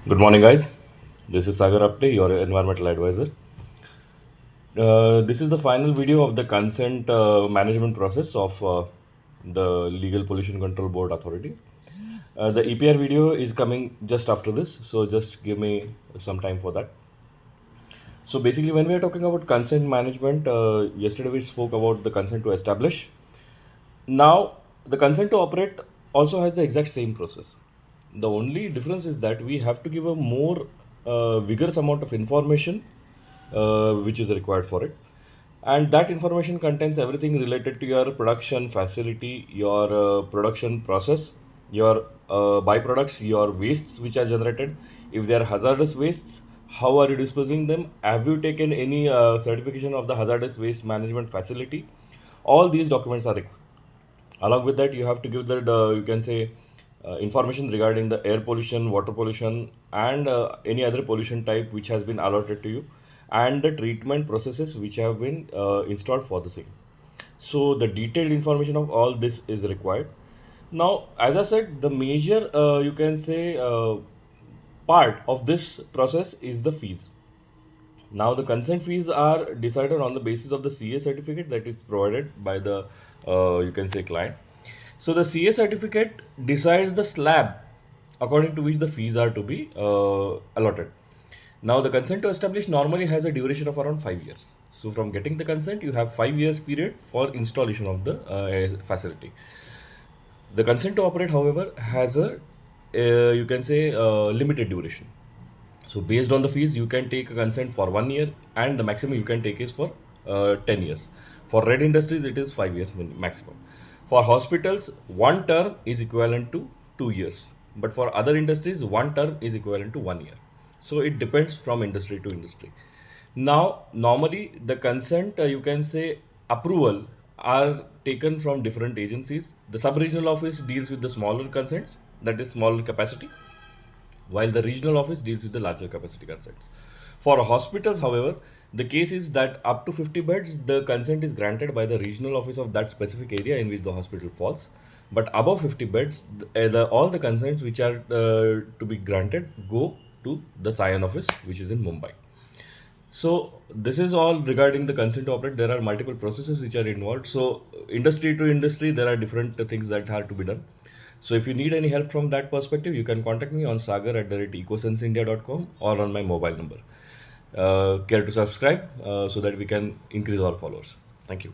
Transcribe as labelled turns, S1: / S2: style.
S1: Good morning, guys. This is Sagar Apte, your environmental advisor. This is the final video of the consent management process of the Legal Pollution Control Board Authority. The EPR video is coming just after this, so just give me some time for that. So, basically, when we are talking about consent management, yesterday we spoke about the consent to establish. Now, the consent to operate also has the exact same process. The only difference is that we have to give a more vigorous amount of information which is required for it. And that information contains everything related to your production facility, your production process, your byproducts, your wastes which are generated. If they are hazardous wastes, how are you disposing them? Have you taken any certification of the hazardous waste management facility? All these documents are required. Along with that, you have to give that you can say information regarding the air pollution, water pollution, and any other pollution type which has been allotted to you, and the treatment processes which have been installed for the same. So the detailed information of all this is required. Now, as I said, the major you can say part of this process is the fees. Now, the consent fees are decided on the basis of the CA certificate that is provided by the you can say client. So, the CA certificate decides the slab according to which the fees are to be allotted. Now, the consent to establish normally has a duration of around 5 years. So, from getting the consent, you have 5 years period for installation of the facility. The consent to operate, however, has a you can say limited duration. So based on the fees, you can take a consent for 1 year, and the maximum you can take is for 10 years. For red industries, it is 5 years maximum. For hospitals, one term is equivalent to 2 years. But for other industries, one term is equivalent to 1 year. So it depends from industry to industry. Now, normally the consent, you can say approval, are taken from different agencies. The sub-regional office deals with the smaller consents, that is smaller capacity, while the regional office deals with the larger capacity consents. For hospitals, however, the case is that up to 50 beds, the consent is granted by the regional office of that specific area in which the hospital falls. But above 50 beds, all the consents which are to be granted go to the Sion office, which is in Mumbai. So this is all regarding the consent to operate. There are multiple processes which are involved. So industry to industry, there are different things that have to be done. So if you need any help from that perspective, you can contact me on sagar@ecosensindia.com or on my mobile number. Care to subscribe so that we can increase our followers. Thank you.